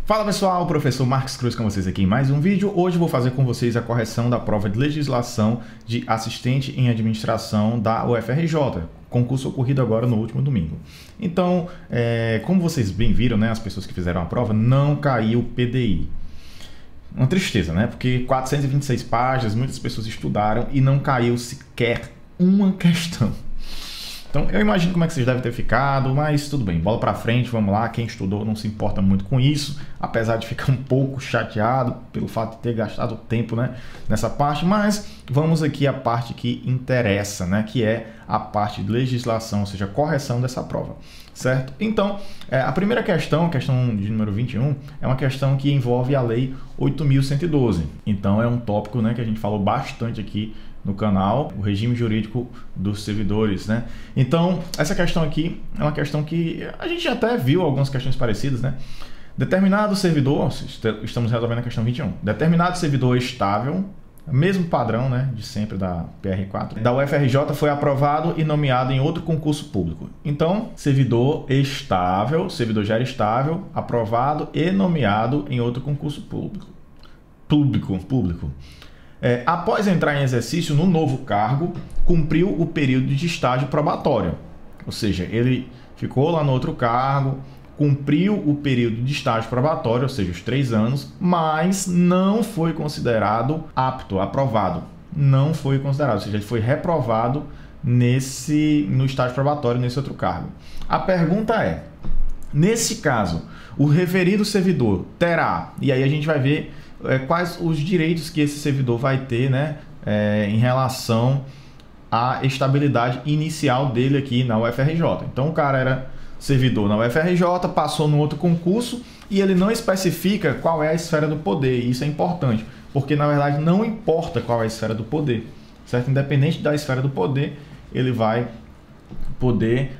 Fala pessoal, o professor Marcos Cruz com vocês aqui em mais um vídeo. Hoje vou fazer com vocês a correção da prova de legislação de assistente em administração da UFRJ, concurso ocorrido agora no último domingo. Então, como vocês bem viram, né, as pessoas que fizeram a prova, não caiu o PDI. Uma tristeza, né? Porque 426 páginas, muitas pessoas estudaram e não caiu sequer uma questão. Então, eu imagino como é que vocês devem ter ficado, mas tudo bem, bola pra frente, vamos lá. Quem estudou não se importa muito com isso, apesar de ficar um pouco chateado pelo fato de ter gastado tempo, né, nessa parte, mas vamos aqui à parte que interessa, né, que é a parte de legislação, ou seja, a correção dessa prova, certo? Então, a primeira questão, a questão de número 21, é uma questão que envolve a Lei 8.112. Então, é um tópico, né, que a gente falou bastante aqui no canal, o regime jurídico dos servidores, né? Então, essa questão aqui é uma questão que a gente até viu algumas questões parecidas, né? Determinado servidor, estamos resolvendo a questão 21, determinado servidor estável, mesmo padrão, né, de sempre da PR4, da UFRJ foi aprovado e nomeado em outro concurso público. Então, servidor estável, servidor já era estável, aprovado e nomeado em outro concurso público. Após entrar em exercício no novo cargo, cumpriu o período de estágio probatório. Ou seja, ele ficou lá no outro cargo, cumpriu o período de estágio probatório, ou seja, os 3 anos, mas não foi considerado apto, aprovado. Não foi considerado, ou seja, ele foi reprovado no estágio probatório, nesse outro cargo. A pergunta é, nesse caso, o referido servidor terá, e aí a gente vai ver quais os direitos que esse servidor vai ter, né, em relação à estabilidade inicial dele aqui na UFRJ. Então o cara era servidor na UFRJ, passou no outro concurso e ele não especifica qual é a esfera do poder. E isso é importante, porque na verdade não importa qual é a esfera do poder, certo? Independente da esfera do poder, ele vai poder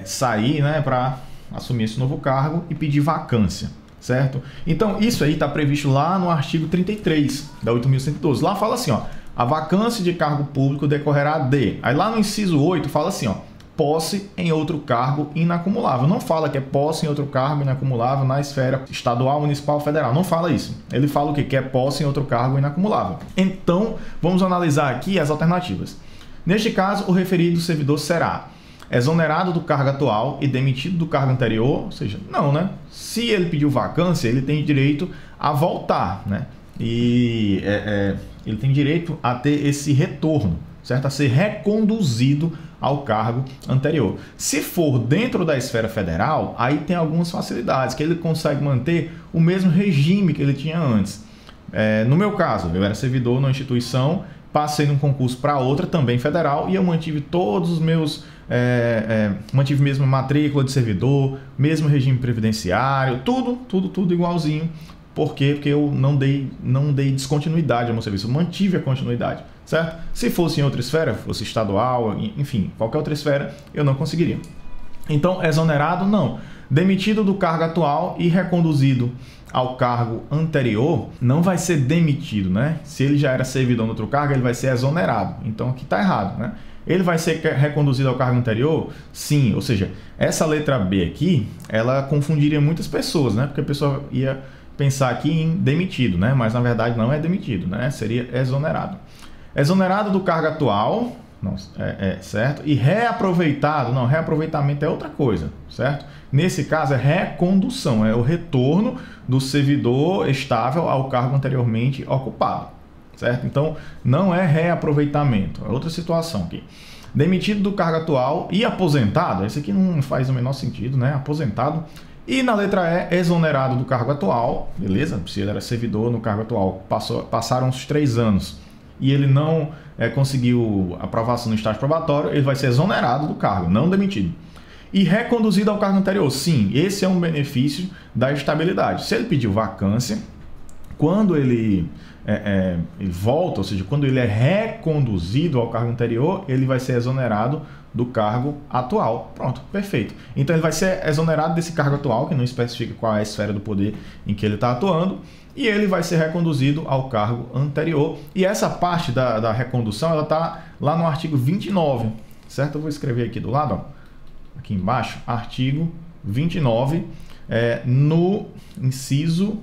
sair, né, para assumir esse novo cargo e pedir vacância. Certo? Então, isso aí está previsto lá no artigo 33 da 8.112. Lá fala assim, ó, a vacância de cargo público decorrerá de... Aí lá no inciso 8 fala assim, ó, posse em outro cargo inacumulável. Não fala que é posse em outro cargo inacumulável na esfera estadual, municipal, federal. Não fala isso. Ele fala o quê? Que é posse em outro cargo inacumulável. Então, vamos analisar aqui as alternativas. Neste caso, o referido servidor será exonerado do cargo atual e demitido do cargo anterior, ou seja, não, né? Se ele pediu vacância, ele tem direito a voltar, né? E ele tem direito a ter esse retorno, certo? A ser reconduzido ao cargo anterior. Se for dentro da esfera federal, aí tem algumas facilidades, que ele consegue manter o mesmo regime que ele tinha antes. No meu caso, eu era servidor numa instituição, passei num concurso para outra, também federal, e eu mantive todos os meus... mantive mesmo matrícula de servidor, mesmo regime previdenciário, tudo igualzinho. Por quê? Porque eu não dei descontinuidade ao meu serviço, eu mantive a continuidade, certo? Se fosse em outra esfera, fosse estadual, enfim, qualquer outra esfera, eu não conseguiria. Então, exonerado, não. Demitido do cargo atual e reconduzido ao cargo anterior, não vai ser demitido, né? Se ele já era servidor no outro cargo, ele vai ser exonerado. Então, aqui está errado, né? Ele vai ser reconduzido ao cargo anterior? Sim, ou seja, essa letra B aqui, ela confundiria muitas pessoas, né? Porque a pessoa ia pensar aqui em demitido, né? Mas na verdade não é demitido, né? Seria exonerado. Exonerado do cargo atual, não, certo? E reaproveitado, não, reaproveitamento é outra coisa, certo? Nesse caso é recondução, é o retorno do servidor estável ao cargo anteriormente ocupado. Certo? Então, não é reaproveitamento, é outra situação aqui. Demitido do cargo atual e aposentado, esse aqui não faz o menor sentido, né? Aposentado. E na letra E, exonerado do cargo atual, beleza? Se ele era servidor no cargo atual, passaram os 3 anos e ele não conseguiu aprovação no estágio probatório, ele vai ser exonerado do cargo, não demitido. E reconduzido ao cargo anterior, sim, esse é um benefício da estabilidade. Se ele pediu vacância, quando ele volta, ou seja, quando ele é reconduzido ao cargo anterior, ele vai ser exonerado do cargo atual. Pronto, perfeito. Então ele vai ser exonerado desse cargo atual, que não especifica qual é a esfera do poder em que ele está atuando, e ele vai ser reconduzido ao cargo anterior. E essa parte da recondução, ela está lá no artigo 29, certo? Eu vou escrever aqui do lado, ó, aqui embaixo, artigo 29 no inciso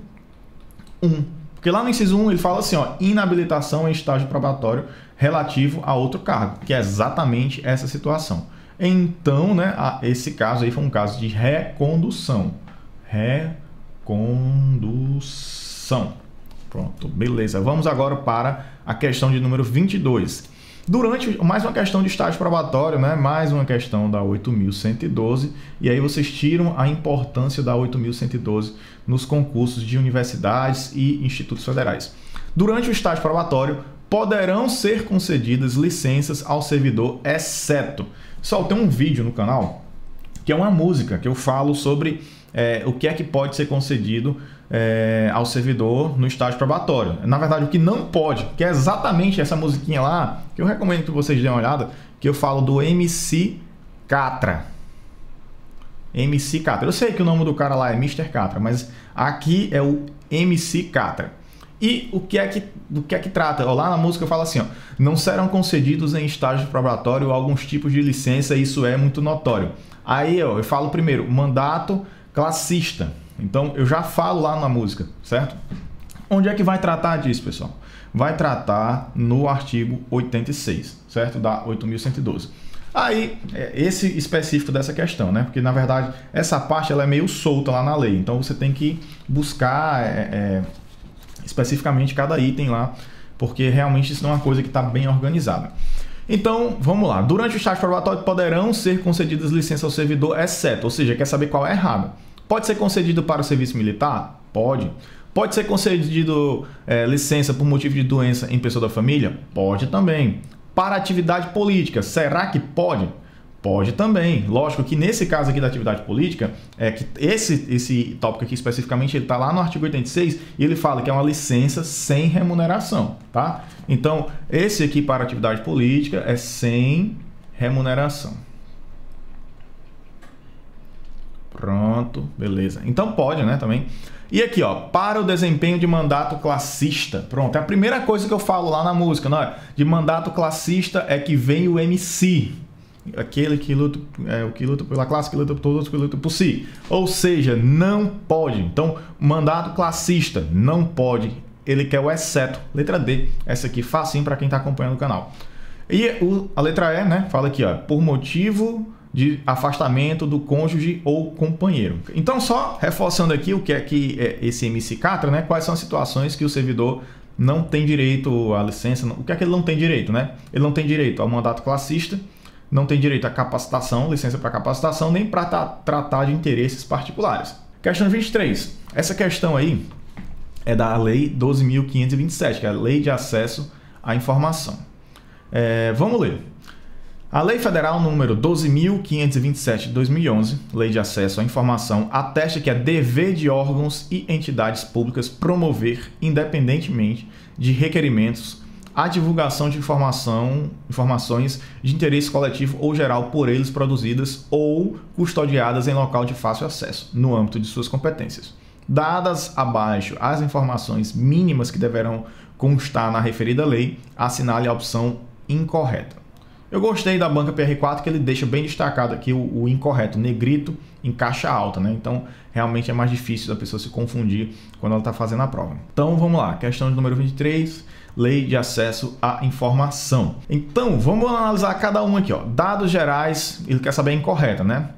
1. Porque lá no inciso 1 ele fala assim, ó, inabilitação em estágio probatório relativo a outro cargo, que é exatamente essa situação. Então, né, esse caso aí foi um caso de recondução. Recondução. Pronto, beleza. Vamos agora para a questão de número 22. Durante mais uma questão de estágio probatório, né, mais uma questão da 8.112, e aí vocês tiram a importância da 8.112 nos concursos de universidades e institutos federais. Durante o estágio probatório, poderão ser concedidas licenças ao servidor, exceto... Só tem um vídeo no canal, que é uma música, que eu falo sobre o que é que pode ser concedido ao servidor no estágio probatório. Na verdade, o que não pode, que é exatamente essa musiquinha lá, que eu recomendo que vocês deem uma olhada, que eu falo do MC Catra. MC Catra. Eu sei que o nome do cara lá é Mr. Catra, mas aqui é o MC Catra. E do que é que trata? Lá na música eu falo assim, ó, não serão concedidos em estágio probatório alguns tipos de licença, isso é muito notório. Aí ó, eu falo primeiro, mandato classista. Então eu já falo lá na música, certo? Onde é que vai tratar disso, pessoal? Vai tratar no artigo 86, certo? Da 8.112. Aí, esse específico dessa questão, né? Porque, na verdade, essa parte ela é meio solta lá na lei. Então, você tem que buscar especificamente cada item lá, porque realmente isso não é uma coisa que está bem organizada. Então, vamos lá. Durante o estágio probatório poderão ser concedidas licenças ao servidor, exceto, ou seja, quer saber qual é errado. Pode ser concedido para o serviço militar? Pode. Pode ser concedido licença por motivo de doença em pessoa da família? Pode também. Para atividade política, será que pode? Pode também. Lógico que nesse caso aqui da atividade política, que esse tópico aqui especificamente, ele está lá no artigo 86 e ele fala que é uma licença sem remuneração, tá? Então, esse aqui para atividade política é sem remuneração. Pronto, beleza. Então pode, né, também. E aqui, ó, para o desempenho de mandato classista. Pronto, é a primeira coisa que eu falo lá na música, não é? De mandato classista é que vem o MC. Aquele que luta, o que luta pela classe, que luta por todos, que luta por si. Ou seja, não pode. Então, mandato classista não pode. Ele quer o exceto. Letra D. Essa aqui facinho para quem está acompanhando o canal. E a letra E, né? Fala aqui, ó, por motivo de afastamento do cônjuge ou companheiro. Então, só reforçando aqui o que é que esse MC Catra, né? Quais são as situações que o servidor não tem direito à licença. O que é que ele não tem direito, né? Ele não tem direito ao mandato classista, não tem direito à capacitação, licença para capacitação, nem para tratar de interesses particulares. Questão 23. Essa questão aí é da Lei 12.527, que é a Lei de Acesso à Informação. Vamos ler. A Lei Federal número 12.527 de 2011, Lei de Acesso à Informação, atesta que é dever de órgãos e entidades públicas promover, independentemente de requerimentos, a divulgação de informações de interesse coletivo ou geral por eles produzidas ou custodiadas em local de fácil acesso, no âmbito de suas competências. Dadas abaixo as informações mínimas que deverão constar na referida lei, assinale a opção incorreta. Eu gostei da banca PR4 que ele deixa bem destacado aqui o incorreto, negrito em caixa alta, né? Então, realmente é mais difícil da pessoa se confundir quando ela está fazendo a prova. Então, vamos lá. Questão de número 23, Lei de Acesso à Informação. Então, vamos analisar cada uma aqui, ó. Dados gerais, ele quer saber a incorreta, né?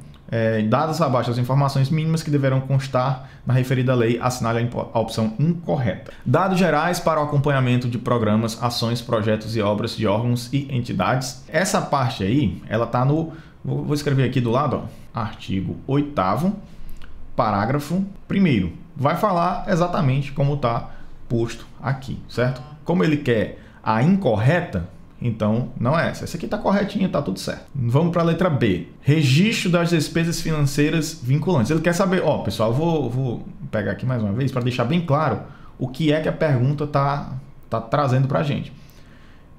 Dadas abaixo as informações mínimas que deverão constar na referida lei, assinale a opção incorreta. Dados gerais para o acompanhamento de programas, ações, projetos e obras de órgãos e entidades. Essa parte aí, ela está no... Vou escrever aqui do lado, ó, artigo 8º, parágrafo 1º. Vai falar exatamente como está posto aqui, certo? Como ele quer a incorreta, então não é essa. Essa aqui está corretinha, está tudo certo. Vamos para a letra B. Registro das despesas financeiras vinculantes. Ele quer saber, ó, pessoal, vou pegar aqui mais uma vez para deixar bem claro o que é que a pergunta tá trazendo para a gente.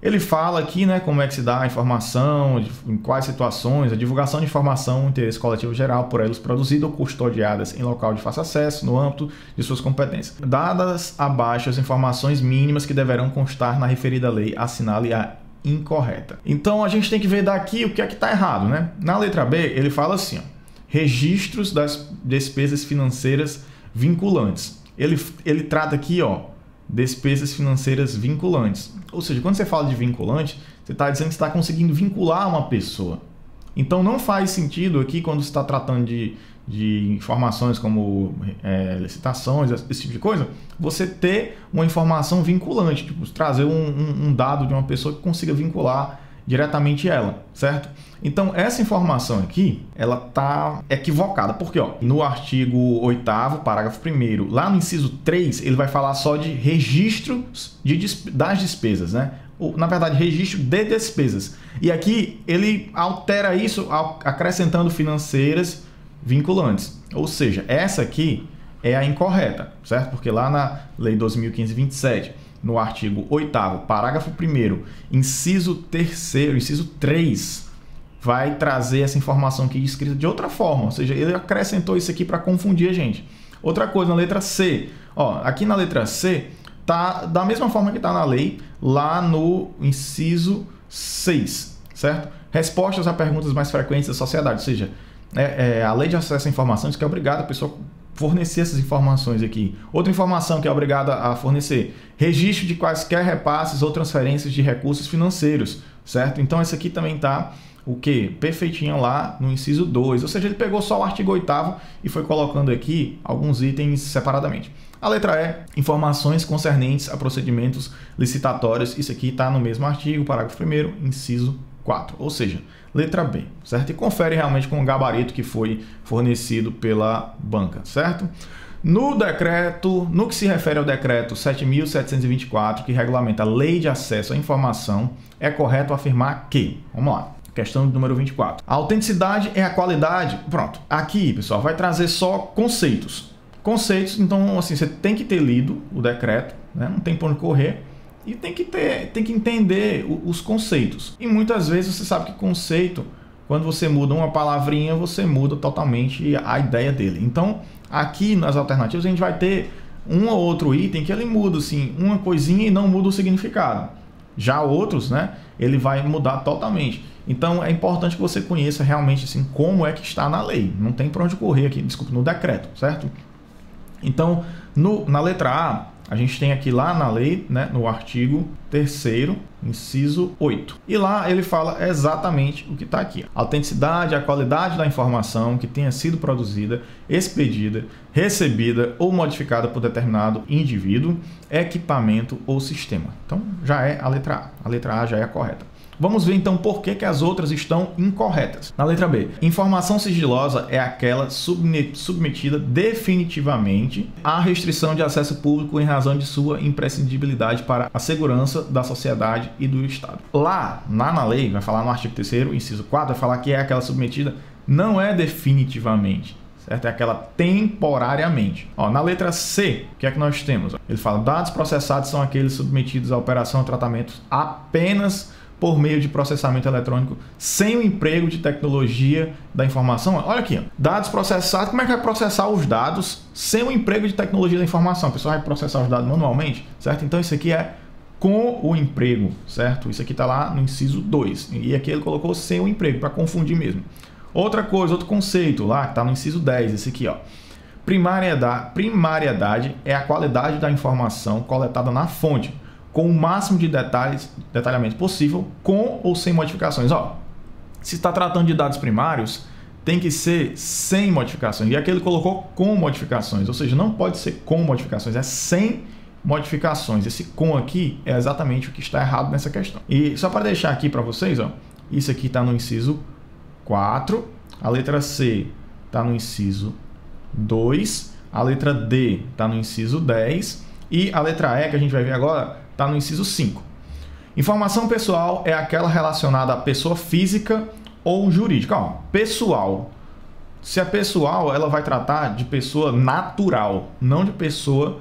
Ele fala aqui, né, como é que se dá a informação, em quais situações, a divulgação de informação, interesse coletivo geral por eles produzida ou custodiadas em local de fácil acesso, no âmbito de suas competências. Dadas abaixo as informações mínimas que deverão constar na referida lei, assinale a incorreta. Então a gente tem que ver daqui o que é que está errado, né? Na letra B ele fala assim, ó, registros das despesas financeiras vinculantes. Ele trata aqui, ó, despesas financeiras vinculantes. Ou seja, quando você fala de vinculante, você está dizendo que está conseguindo vincular uma pessoa. Então não faz sentido aqui, quando você está tratando de informações como licitações, esse tipo de coisa, você ter uma informação vinculante, tipo, trazer um dado de uma pessoa que consiga vincular diretamente ela, certo? Então essa informação aqui, ela está equivocada, porque ó, no artigo 8º, parágrafo 1º, lá no inciso 3, ele vai falar só de registros das despesas, né? Na verdade, registro de despesas. E aqui ele altera isso acrescentando financeiras vinculantes. Ou seja, essa aqui é a incorreta, certo? Porque lá na Lei 12.527, no artigo 8º, parágrafo 1º, inciso 3º, inciso 3, vai trazer essa informação aqui escrita de outra forma. Ou seja, ele acrescentou isso aqui para confundir a gente. Outra coisa, na letra C. Ó, aqui na letra C, tá da mesma forma que está na lei, lá no inciso 6, certo? Respostas a perguntas mais frequentes da sociedade. Ou seja, a lei de acesso à informação diz que é obrigada a pessoa fornecer essas informações aqui. Outra informação que é obrigada a fornecer: registro de quaisquer repasses ou transferências de recursos financeiros, certo? Então esse aqui também está o que? Perfeitinho lá no inciso 2. Ou seja, ele pegou só o artigo 8º e foi colocando aqui alguns itens separadamente. A letra E, informações concernentes a procedimentos licitatórios. Isso aqui está no mesmo artigo, parágrafo 1º, inciso 4. Ou seja, letra B, certo? E confere realmente com o gabarito que foi fornecido pela banca, certo? No que se refere ao decreto 7.724, que regulamenta a Lei de Acesso à Informação, é correto afirmar que, vamos lá, questão número 24. A autenticidade é a qualidade. Pronto, aqui, pessoal, vai trazer só conceitos. Conceitos, então, assim, você tem que ter lido o decreto, né? Não tem por onde correr. E tem que entender os conceitos. E muitas vezes você sabe que conceito, quando você muda uma palavrinha, você muda totalmente a ideia dele. Então, aqui nas alternativas, a gente vai ter um ou outro item que ele muda, assim, uma coisinha e não muda o significado. Já outros, né, ele vai mudar totalmente. Então, é importante que você conheça realmente, assim, como é que está na lei. Não tem para onde correr aqui, desculpa, no decreto, certo? Então, na letra A, a gente tem aqui lá na lei, né, no artigo 3º, inciso 8. E lá ele fala exatamente o que está aqui. A autenticidade é a qualidade da informação que tenha sido produzida, expedida, recebida ou modificada por determinado indivíduo, equipamento ou sistema. Então, já é a letra A. A letra A já é a correta. Vamos ver então por que as outras estão incorretas. Na letra B, informação sigilosa é aquela submetida definitivamente à restrição de acesso público em razão de sua imprescindibilidade para a segurança da sociedade e do Estado. Lá, na lei, vai falar no artigo 3º, inciso 4, vai falar que é aquela submetida, não é definitivamente, certo? É aquela temporariamente. Ó, na letra C, o que é que nós temos? Ele fala, dados processados são aqueles submetidos à operação ou tratamento apenas por meio de processamento eletrônico sem o emprego de tecnologia da informação. Olha aqui, ó. Dados processados, como é que vai processar os dados sem o emprego de tecnologia da informação? A pessoa vai processar os dados manualmente, certo? Então isso aqui é com o emprego, certo? Isso aqui está lá no inciso 2. E aqui ele colocou sem o emprego, para confundir mesmo. Outra coisa, outro conceito lá, que está no inciso 10, esse aqui, ó. Primariedade é a qualidade da informação coletada na fonte, com o máximo de detalhamento possível, com ou sem modificações. Ó, se está tratando de dados primários, tem que ser sem modificações. E aqui ele colocou com modificações, ou seja, não pode ser com modificações, é sem modificações. Esse com aqui é exatamente o que está errado nessa questão. E só para deixar aqui para vocês, ó, isso aqui está no inciso 4, a letra C está no inciso 2, a letra D está no inciso 10 e a letra E, que a gente vai ver agora, está no inciso 5. Informação pessoal é aquela relacionada à pessoa física ou jurídica. Ó, pessoal. Se é pessoal, ela vai tratar de pessoa natural, não de pessoa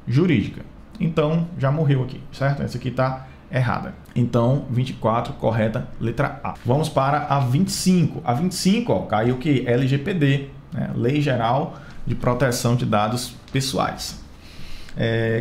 jurídica. Então, já morreu aqui, certo? Essa aqui está errada. Então, 24, correta, letra A. Vamos para a 25. A 25, ó, caiu o que? LGPD, né? Lei Geral de Proteção de Dados Pessoais.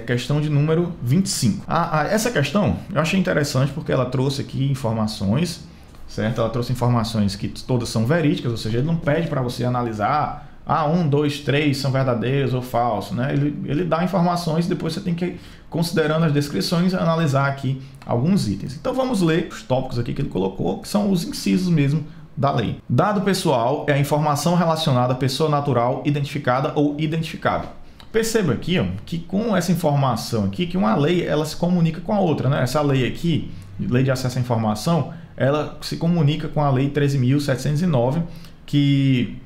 Questão de número 25. Essa questão eu achei interessante porque ela trouxe aqui informações certo? Ela trouxe informações que todas são verídicas, ou seja, ele não pede para você analisar, 1, 2, 3 são verdadeiros ou falsos, né? Ele dá informações e depois você tem que, considerando as descrições, analisar aqui alguns itens. Então vamos ler os tópicos aqui que ele colocou, que são os incisos mesmo da lei. Dado pessoal é a informação relacionada à pessoa natural identificada ou identificável. Perceba aqui, ó, que com essa informação aqui, que uma lei ela se comunica com a outra, né? Essa lei aqui, Lei de Acesso à Informação, ela se comunica com a Lei 13.709, que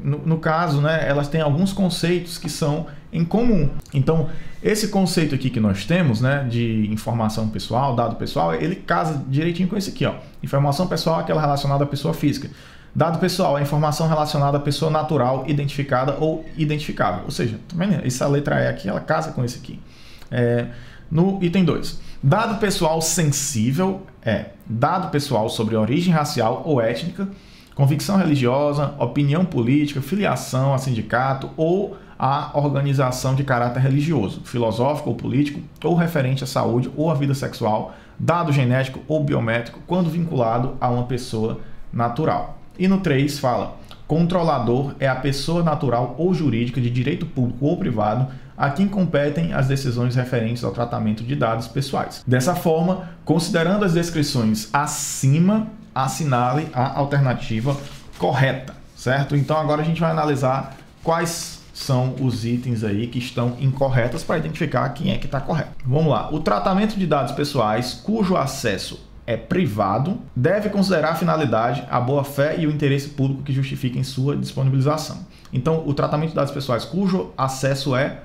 no caso, né, elas têm alguns conceitos que são em comum. Então, esse conceito aqui que nós temos, né, de informação pessoal, dado pessoal, ele casa direitinho com esse aqui, ó. Informação pessoal é aquela relacionada à pessoa física. Dado pessoal é informação relacionada à pessoa natural, identificada ou identificável. Ou seja, tá vendo? Essa letra E aqui, ela casa com esse aqui. No item 2. Dado pessoal sensível é dado pessoal sobre origem racial ou étnica, convicção religiosa, opinião política, filiação a sindicato ou a organização de caráter religioso, filosófico ou político, ou referente à saúde ou à vida sexual, dado genético ou biométrico, quando vinculado a uma pessoa natural. E no 3 fala, controlador é a pessoa natural ou jurídica de direito público ou privado a quem competem as decisões referentes ao tratamento de dados pessoais. Dessa forma, considerando as descrições acima, assinale a alternativa correta, certo? Então agora a gente vai analisar quais são os itens aí que estão incorretos para identificar quem é que está correto. Vamos lá. O tratamento de dados pessoais cujo acesso é privado deve considerar a finalidade, a boa-fé e o interesse público que justifiquem sua disponibilização. Então, o tratamento de dados pessoais cujo acesso é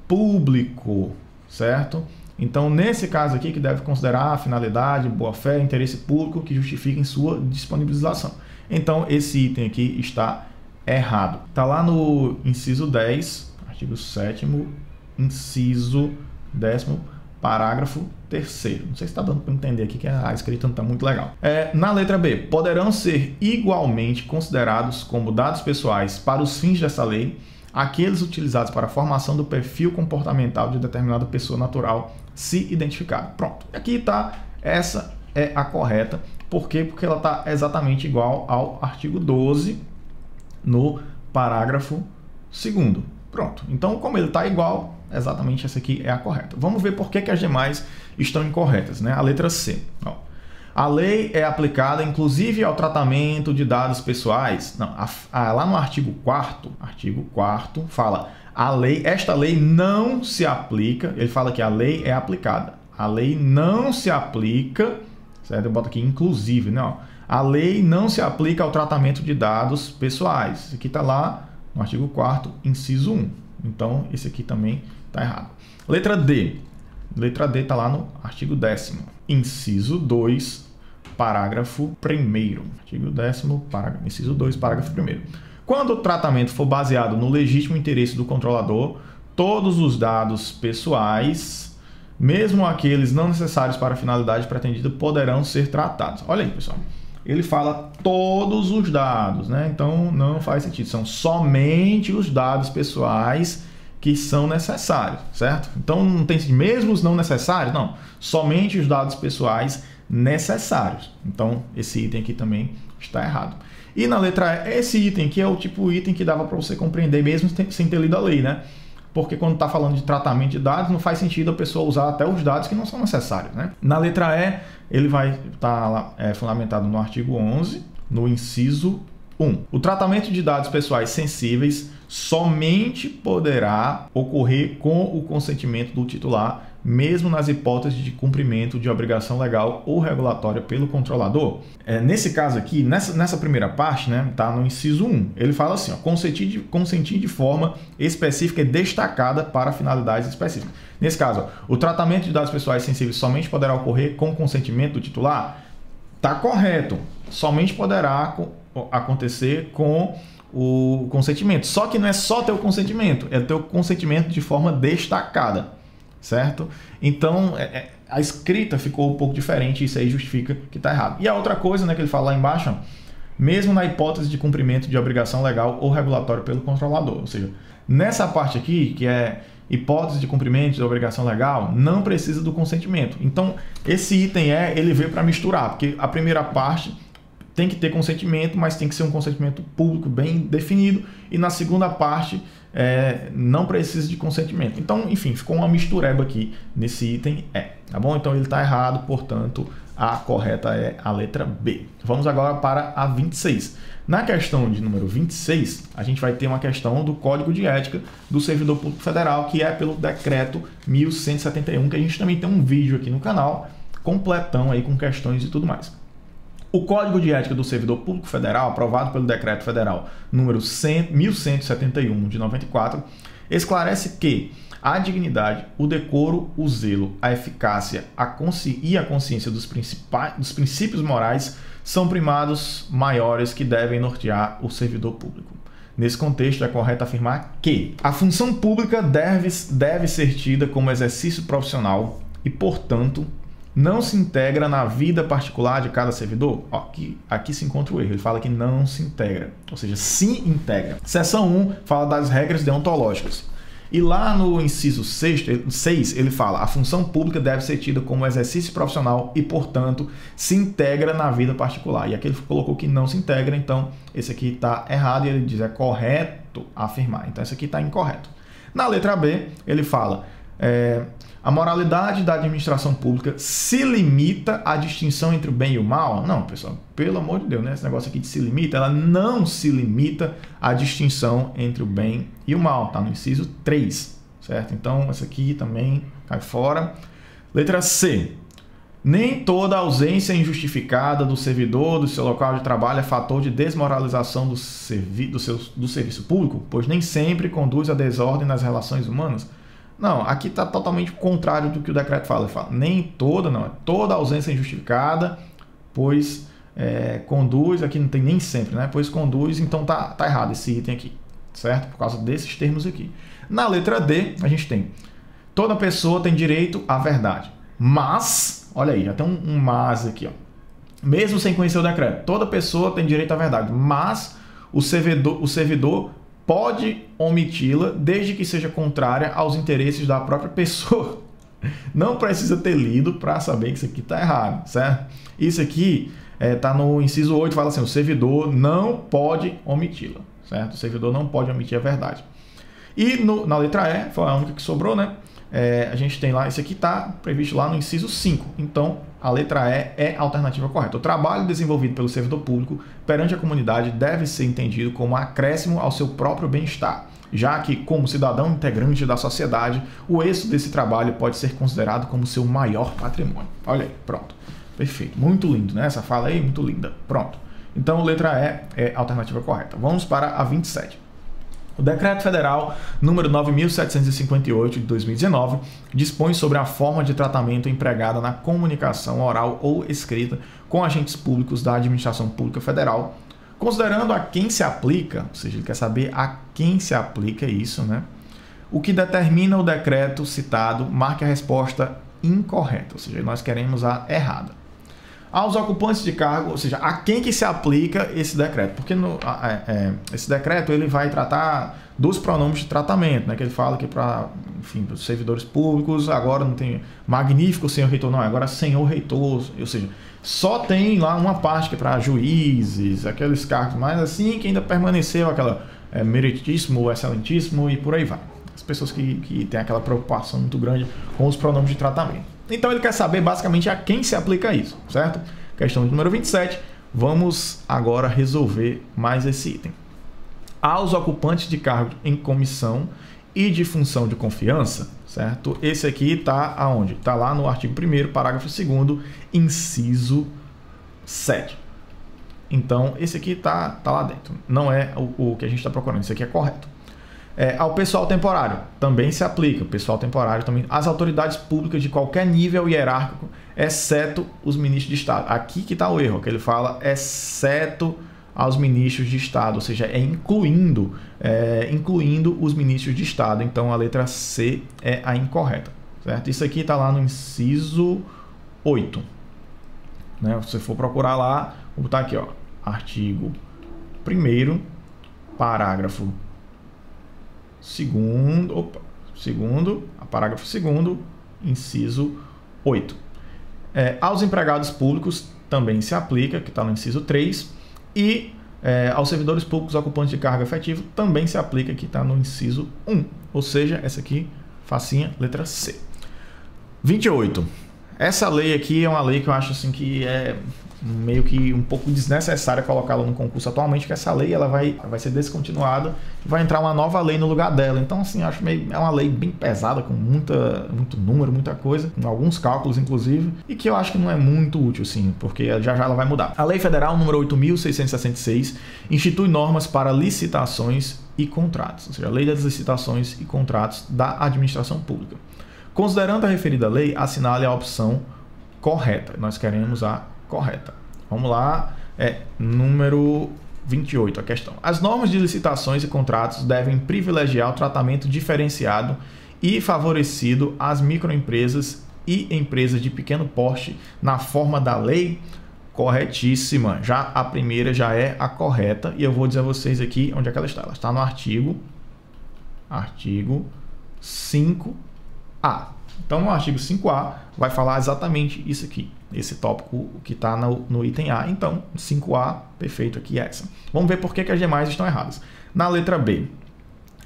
público, certo? Então, nesse caso aqui, que deve considerar a finalidade, boa-fé e interesse público que justifiquem sua disponibilização. Então, esse item aqui está errado. Está lá no inciso 10, artigo 7º, inciso 10º, parágrafo 3º. Não sei se está dando para entender aqui que a escrita não está muito legal. Na letra B, poderão ser igualmente considerados como dados pessoais para os fins dessa lei aqueles utilizados para a formação do perfil comportamental de determinada pessoa natural se identificada. Pronto. Aqui está, essa é a correta. Por quê? Porque ela está exatamente igual ao artigo 12 no parágrafo 2º. Pronto. Então, como ele está igual, exatamente essa aqui é a correta. Vamos ver por que as demais estão incorretas, né? A letra C. Ó. A lei é aplicada inclusive ao tratamento de dados pessoais. Não, lá no artigo 4º, fala esta lei não se aplica. Ele fala que a lei é aplicada. A lei não se aplica, certo? Eu boto aqui inclusive, né? Ó. A lei não se aplica ao tratamento de dados pessoais. Isso aqui está lá no artigo 4º, inciso 1. Então, esse aqui também está errado. Letra D. Letra D está lá no artigo 10º, inciso 2, parágrafo 1º. Artigo 10º, inciso 2, parágrafo 1º. Quando o tratamento for baseado no legítimo interesse do controlador, todos os dados pessoais, mesmo aqueles não necessários para a finalidade pretendida, poderão ser tratados. Olha aí, pessoal. Ele fala todos os dados, né? Então não faz sentido. São somente os dados pessoais que são necessários, certo? Então não tem mesmo os não necessários, não. Somente os dados pessoais necessários. Então esse item aqui também está errado. E na letra E, esse item aqui é o tipo de item que dava para você compreender mesmo sem ter lido a lei, né? Porque quando está falando de tratamento de dados, não faz sentido a pessoa usar até os dados que não são necessários, né? Na letra E, ele vai estar fundamentado no artigo 11, no inciso 1. O tratamento de dados pessoais sensíveis somente poderá ocorrer com o consentimento do titular, mesmo nas hipóteses de cumprimento de obrigação legal ou regulatória pelo controlador. Nesse caso aqui, nessa primeira parte, né, tá no inciso 1, ele fala assim, ó, consentir de forma específica e destacada para finalidades específicas. Nesse caso, ó, o tratamento de dados pessoais sensíveis somente poderá ocorrer com o consentimento do titular? Tá correto. Somente poderá acontecer com o consentimento. Só que não é só ter o consentimento, é ter o consentimento de forma destacada, certo? Então, a escrita ficou um pouco diferente, isso aí justifica que está errado. E a outra coisa, né, que ele fala lá embaixo, mesmo na hipótese de cumprimento de obrigação legal ou regulatória pelo controlador. Ou seja, nessa parte aqui, que é hipótese de cumprimento de obrigação legal, não precisa do consentimento. Então, esse item ele veio para misturar, porque a primeira parte tem que ter consentimento, mas tem que ser um consentimento público bem definido, e na segunda parte não precisa de consentimento. Então, enfim, ficou uma mistureba aqui nesse item tá bom? Então ele está errado, portanto, a correta é a letra B. Vamos agora para a 26. Na questão de número 26, a gente vai ter uma questão do Código de Ética do Servidor Público Federal, que é pelo Decreto 1171, que a gente também tem um vídeo aqui no canal, completão aí com questões e tudo mais. O Código de Ética do Servidor Público Federal, aprovado pelo Decreto Federal número 1171 de 94, esclarece que a dignidade, o decoro, o zelo, a eficácia e a consciência dos princípios morais são primados maiores que devem nortear o servidor público. Nesse contexto, é correto afirmar que a função pública deve ser tida como exercício profissional e, portanto, não se integra na vida particular de cada servidor. Aqui se encontra o erro. Ele fala que não se integra, ou seja, se integra. Seção 1 fala das regras deontológicas. E lá no inciso 6, ele fala: a função pública deve ser tida como exercício profissional e, portanto, se integra na vida particular. E aqui ele colocou que não se integra, então esse aqui está errado, e ele diz é correto afirmar. Então esse aqui está incorreto. Na letra B, ele fala: a moralidade da administração pública se limita à distinção entre o bem e o mal? Não, pessoal, pelo amor de Deus, né? Esse negócio aqui de se limita, ela não se limita à distinção entre o bem e o mal, tá no inciso 3, certo? Então, essa aqui também cai fora. Letra C. Nem toda ausência injustificada do servidor do seu local de trabalho é fator de desmoralização do serviço público, pois nem sempre conduz à desordem nas relações humanas. Não, aqui está totalmente contrário do que o decreto fala. Ele fala nem toda, não, é toda ausência injustificada, pois conduz, aqui não tem nem sempre, né? Pois conduz, então tá errado esse item aqui, certo? Por causa desses termos aqui. Na letra D, a gente tem: toda pessoa tem direito à verdade, mas, olha aí, já tem um mas aqui, ó. Mesmo sem conhecer o decreto, toda pessoa tem direito à verdade, mas o servidor pode omiti-la desde que seja contrária aos interesses da própria pessoa. Não precisa ter lido para saber que isso aqui está errado, certo? Isso aqui está no inciso 8, fala assim: o servidor não pode omiti-la, certo? O servidor não pode omitir a verdade. E na letra E, foi a única que sobrou, né? A gente tem lá, esse aqui está previsto lá no inciso 5. Então, a letra E é a alternativa correta. O trabalho desenvolvido pelo servidor público perante a comunidade deve ser entendido como acréscimo ao seu próprio bem-estar, já que, como cidadão integrante da sociedade, o êxito desse trabalho pode ser considerado como seu maior patrimônio. Olha aí, pronto. Perfeito. Muito lindo, né? Essa fala aí, muito linda. Pronto. Então, a letra E é a alternativa correta. Vamos para a 27. O Decreto Federal número 9.758 de 2019 dispõe sobre a forma de tratamento empregada na comunicação oral ou escrita com agentes públicos da Administração Pública Federal, considerando a quem se aplica, ou seja, ele quer saber a quem se aplica isso, né? O que determina o decreto citado, marque a resposta incorreta, ou seja, nós queremos a errada. Aos ocupantes de cargo, ou seja, a quem que se aplica esse decreto, porque esse decreto ele vai tratar dos pronomes de tratamento, né, que ele fala que para os servidores públicos agora não tem magnífico senhor reitor, não, agora senhor reitor, ou seja, só tem lá uma parte que é para juízes, aqueles cargos mais assim, que ainda permaneceu aquela meritíssimo, excelentíssimo e por aí vai. As pessoas que têm aquela preocupação muito grande com os pronomes de tratamento. Então ele quer saber basicamente a quem se aplica isso, certo? Questão de número 27, vamos agora resolver mais esse item. Aos ocupantes de cargo em comissão e de função de confiança, certo? Esse aqui está aonde? Está lá no artigo 1º, parágrafo 2º, inciso 7. Então esse aqui está lá dentro, não é o que a gente está procurando, isso aqui é correto. Ao pessoal temporário, também se aplica. O pessoal temporário também. As autoridades públicas de qualquer nível hierárquico, exceto os ministros de Estado. Aqui que está o erro, que ele fala exceto aos ministros de Estado, ou seja, incluindo os ministros de Estado. Então a letra C é a incorreta, certo? Isso aqui está lá no inciso 8. Né? Se você for procurar lá, vou botar aqui, ó, artigo 1º, parágrafo 2º, parágrafo 2º, inciso 8. Aos empregados públicos também se aplica, que está no inciso 3, e aos servidores públicos ocupantes de cargo efetivo também se aplica, que está no inciso 1. Ou seja, essa aqui, facinha, letra C. 28. Essa lei aqui é uma lei que eu acho assim que é meio que um pouco desnecessária colocá-la no concurso atualmente, que essa lei ela vai ser descontinuada e vai entrar uma nova lei no lugar dela. Então, assim, acho é uma lei bem pesada, com muito número, muita coisa, com alguns cálculos, inclusive, e que eu acho que não é muito útil, sim, porque já ela vai mudar. A Lei Federal número 8.666 institui normas para licitações e contratos, ou seja, a Lei das Licitações e Contratos da Administração Pública. Considerando a referida lei, assinale a opção correta. Nós queremos a correta. Vamos lá, número 28, a questão. As normas de licitações e contratos devem privilegiar o tratamento diferenciado e favorecido às microempresas e empresas de pequeno porte na forma da lei. Corretíssima. Já a primeira já é a correta e eu vou dizer a vocês aqui onde é que ela está. Ela está no artigo 5A. Então, no artigo 5A vai falar exatamente isso aqui, esse tópico que está no item A. Então, 5A, perfeito, aqui é essa. Vamos ver por que as demais estão erradas. Na letra B,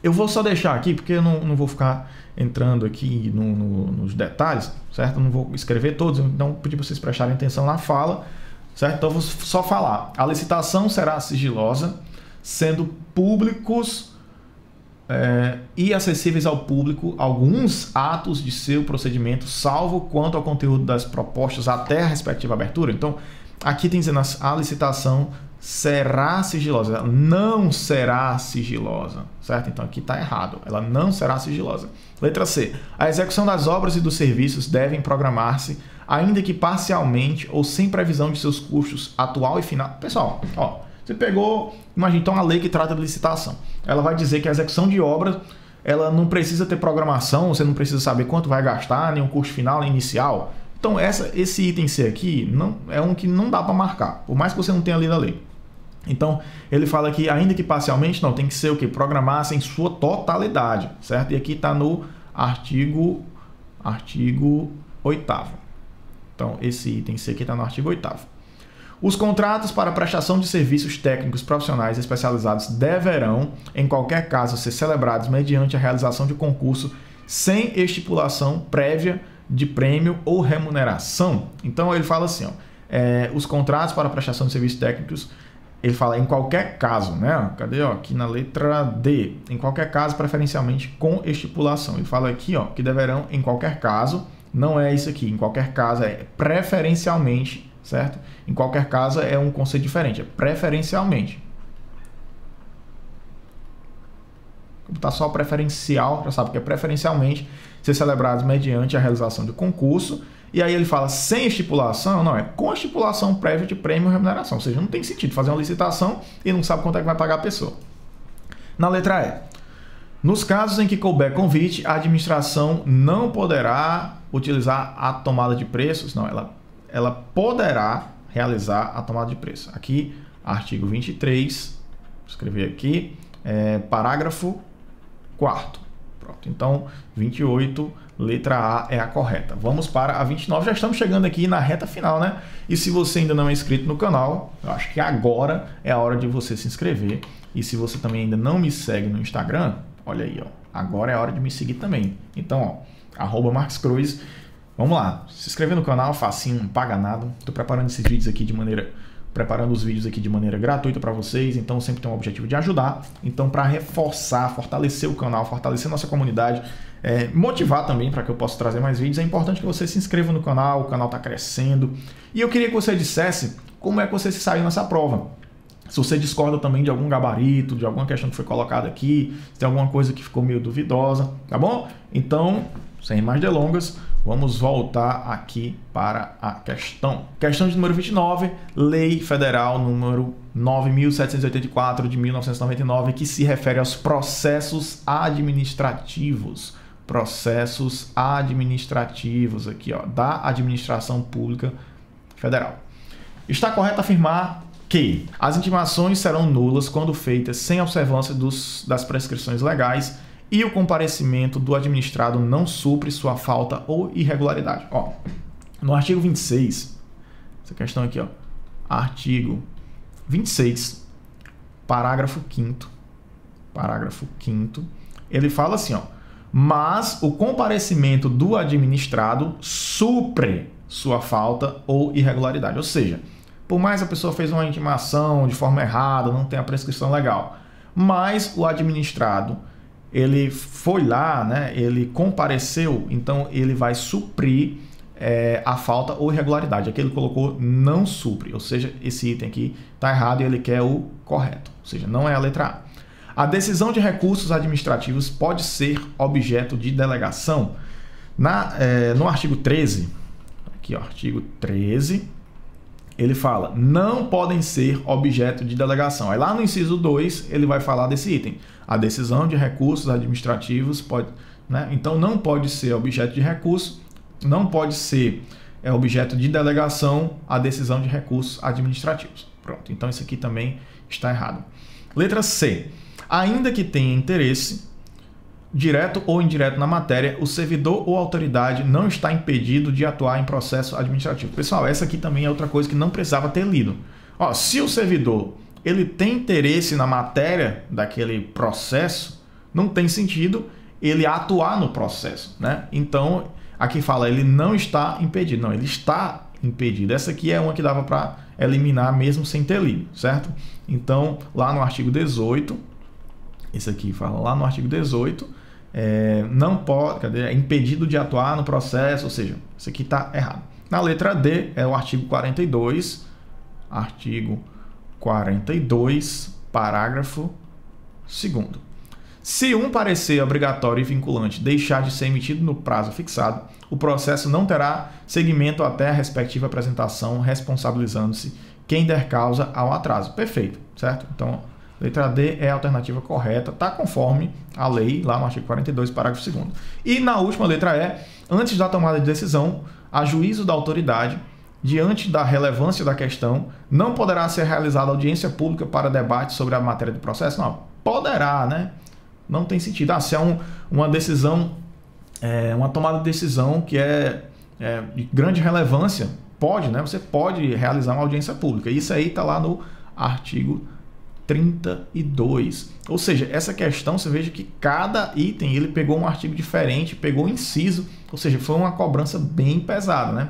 eu vou só deixar aqui, porque eu não vou ficar entrando aqui nos detalhes, certo? Eu não vou escrever todos, então pedir para vocês prestarem atenção na fala, certo? Então, eu vou só falar. A licitação será sigilosa, sendo públicos e acessíveis ao público alguns atos de seu procedimento, salvo quanto ao conteúdo das propostas até a respectiva abertura. Então, aqui tem dizendo a licitação será sigilosa, ela não será sigilosa, certo? Então, aqui está errado, ela não será sigilosa. Letra C. A execução das obras e dos serviços devem programar-se, ainda que parcialmente ou sem previsão de seus custos atual e final. Pessoal, ó, você pegou, imagina, então a lei que trata de licitação. Ela vai dizer que a execução de obras, ela não precisa ter programação, você não precisa saber quanto vai gastar, nem o custo final, nem inicial. Então esse item C aqui é um que não dá para marcar, por mais que você não tenha lido a lei. Então ele fala que ainda que parcialmente, não, tem que ser o que? Programar-se em sua totalidade, certo? E aqui está no artigo 8º. Então esse item C aqui está no artigo 8º. Os contratos para prestação de serviços técnicos profissionais especializados deverão, em qualquer caso, ser celebrados mediante a realização de concurso sem estipulação prévia de prêmio ou remuneração. Então ele fala assim, ó, os contratos para prestação de serviços técnicos, ele fala em qualquer caso, né? Cadê? Ó, aqui na letra D. Em qualquer caso, preferencialmente com estipulação. Ele fala aqui, ó, que deverão, em qualquer caso, não é isso aqui, em qualquer caso é preferencialmente, certo? Em qualquer caso é um conceito diferente, é preferencialmente. Vou botar só preferencial, já sabe que é preferencialmente ser celebrados mediante a realização de concurso. E aí ele fala sem estipulação, não, é com estipulação prévia de prêmio e remuneração. Ou seja, não tem sentido fazer uma licitação e não sabe quanto é que vai pagar a pessoa. Na letra E. Nos casos em que couber convite, a administração não poderá utilizar a tomada de preços, não, ela poderá realizar a tomada de preço. Aqui, artigo 23, vou escrever aqui, parágrafo 4º. Pronto, então 28, letra A é a correta. Vamos para a 29, já estamos chegando aqui na reta final, né? E se você ainda não é inscrito no canal, eu acho que agora é a hora de você se inscrever. E se você também ainda não me segue no Instagram, olha aí, ó, agora é a hora de me seguir também. Então, ó, @MarquesCruz. Vamos lá, se inscrever no canal, facinho, não paga nada. Estou preparando esses vídeos aqui preparando os vídeos aqui de maneira gratuita para vocês, então sempre tem um objetivo de ajudar. Então, para reforçar, fortalecer o canal, fortalecer nossa comunidade, motivar também para que eu possa trazer mais vídeos, é importante que você se inscreva no canal, o canal está crescendo. E eu queria que você dissesse como é que você se saiu nessa prova. Se você discorda também de algum gabarito, de alguma questão que foi colocada aqui, se tem alguma coisa que ficou meio duvidosa, tá bom? Então, sem mais delongas, vamos voltar aqui para a questão. Questão de número 29, Lei Federal número 9.784 de 1999, que se refere aos processos administrativos. Processos administrativos aqui, ó, da Administração Pública Federal. Está correto afirmar que as intimações serão nulas quando feitas sem observância das prescrições legais e o comparecimento do administrado não supre sua falta ou irregularidade. Ó, no artigo 26, essa questão aqui, ó, artigo 26, parágrafo 5º, ele fala assim, ó, mas o comparecimento do administrado supre sua falta ou irregularidade. Ou seja, por mais a pessoa fez uma intimação de forma errada, não tem a prescrição legal, mas o administrado, ele foi lá, né, ele compareceu, então ele vai suprir a falta ou irregularidade. Aqui ele colocou não supre, ou seja, esse item aqui está errado e ele quer o correto, ou seja, não é a letra A. A decisão de recursos administrativos pode ser objeto de delegação. No artigo 13, aqui ó, artigo 13, ele fala, não podem ser objeto de delegação. Aí lá no inciso 2, ele vai falar desse item. A decisão de recursos administrativos pode, né? Então não pode ser objeto de recurso, não pode ser objeto de delegação a decisão de recursos administrativos. Pronto, então isso aqui também está errado. Letra C. Ainda que tenha interesse, direto ou indireto na matéria, o servidor ou autoridade não está impedido de atuar em processo administrativo. Pessoal, essa aqui também é outra coisa que não precisava ter lido. Ó, se o servidor ele tem interesse na matéria daquele processo, não tem sentido ele atuar no processo, né? Então, aqui fala, ele não está impedido. Não, ele está impedido. Essa aqui é uma que dava para eliminar mesmo sem ter lido, certo? Então, lá no artigo 18, esse aqui fala lá no artigo 18, não pode, é impedido de atuar no processo, ou seja, isso aqui está errado. Na letra D é o artigo 42, parágrafo 2º. Se um parecer obrigatório e vinculante deixar de ser emitido no prazo fixado, o processo não terá seguimento até a respectiva apresentação, responsabilizando-se quem der causa ao atraso. Perfeito, certo? Então, letra D é a alternativa correta, está conforme a lei, lá no artigo 42, parágrafo 2º. E na última letra E, antes da tomada de decisão, a juízo da autoridade, diante da relevância da questão, não poderá ser realizada audiência pública para debate sobre a matéria do processo? Não, poderá, né? Não tem sentido. Se é uma decisão, uma tomada de decisão que é de grande relevância, pode, né? Você pode realizar uma audiência pública. Isso aí está lá no artigo 32. Ou seja, essa questão, você veja que cada item ele pegou um artigo diferente, pegou um inciso, ou seja, foi uma cobrança bem pesada, né?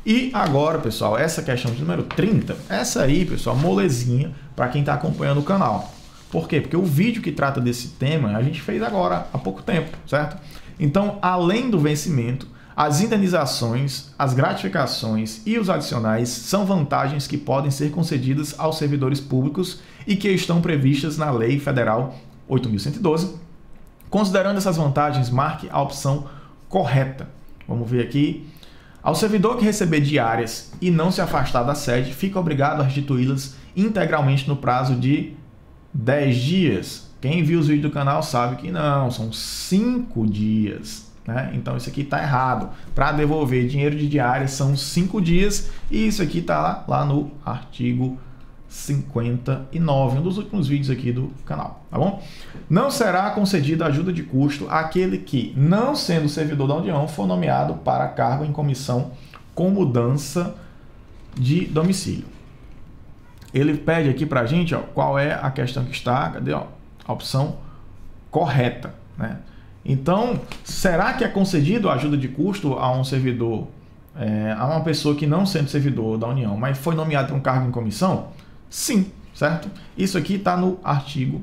E agora, pessoal, essa questão de número 30, essa aí, pessoal, molezinha para quem está acompanhando o canal. Por quê? Porque o vídeo que trata desse tema a gente fez agora há pouco tempo, certo? Então, além do vencimento, as indenizações, as gratificações e os adicionais são vantagens que podem ser concedidas aos servidores públicos e que estão previstas na Lei Federal 8.112. Considerando essas vantagens, marque a opção correta. Vamos ver aqui. Ao servidor que receber diárias e não se afastar da sede, fica obrigado a restituí-las integralmente no prazo de 10 dias. Quem viu os vídeos do canal sabe que não, são 5 dias. Né? Então isso aqui está errado. Para devolver dinheiro de diária são 5 dias e isso aqui está lá no artigo 59, um dos últimos vídeos aqui do canal, tá bom? Não será concedida ajuda de custo àquele que, não sendo servidor da União, for nomeado para cargo em comissão com mudança de domicílio. Ele pede aqui para a gente, ó, qual é a questão que está, cadê, ó, a opção correta, né? Então, será que é concedido a ajuda de custo a um servidor, a uma pessoa que não sendo servidor da União, mas foi nomeado para um cargo em comissão? Sim, certo? Isso aqui está no artigo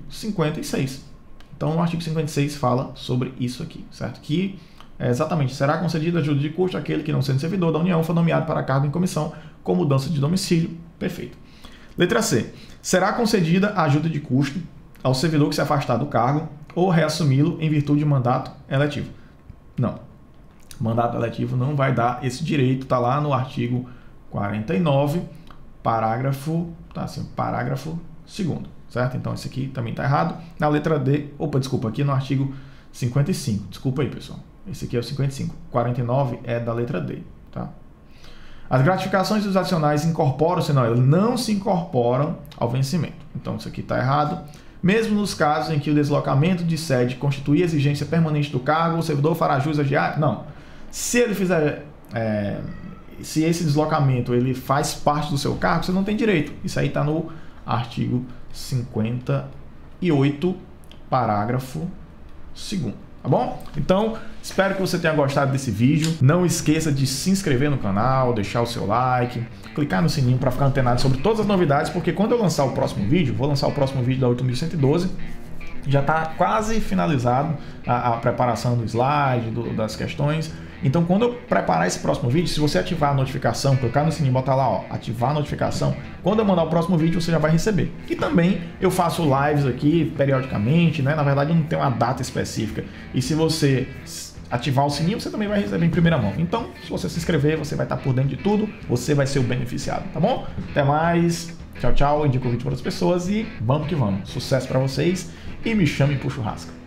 56. Então, no artigo 56 fala sobre isso aqui, certo? Que exatamente, será concedida ajuda de custo àquele que não sendo servidor da União foi nomeado para cargo em comissão com mudança de domicílio. Perfeito. Letra C. Será concedida ajuda de custo ao servidor que se afastar do cargo ou reassumi-lo em virtude de mandato eletivo. Não. Mandato eletivo não vai dar esse direito, está lá no artigo 49, parágrafo 2º, certo? Então, esse aqui também está errado. Na letra D, aqui no artigo 55. Desculpa aí, pessoal. Esse aqui é o 55. 49 é da letra D, tá? As gratificações dos adicionais incorporam-se, não, elas não se incorporam ao vencimento. Então, isso aqui está errado. Mesmo nos casos em que o deslocamento de sede constitui exigência permanente do cargo, o servidor fará jus a diária? Não. Se ele fizer... se esse deslocamento ele faz parte do seu cargo, você não tem direito. Isso aí está no artigo 58, parágrafo 2º. Tá bom? Então, espero que você tenha gostado desse vídeo. Não esqueça de se inscrever no canal, deixar o seu like, clicar no sininho para ficar antenado sobre todas as novidades, porque quando eu lançar o próximo vídeo, vou lançar o próximo vídeo da 8112, já está quase finalizado a preparação do slide, das questões. Então, quando eu preparar esse próximo vídeo, se você ativar a notificação, clicar no sininho e botar lá, ó, ativar a notificação, quando eu mandar o próximo vídeo, você já vai receber. E também eu faço lives aqui periodicamente, né? Na verdade, eu não tenho uma data específica. E se você ativar o sininho, você também vai receber em primeira mão. Então, se você se inscrever, você vai estar por dentro de tudo, você vai ser o beneficiado, tá bom? Até mais, tchau, tchau, indico o vídeo para outras pessoas e vamos que vamos. Sucesso para vocês e me chamem pro churrasco.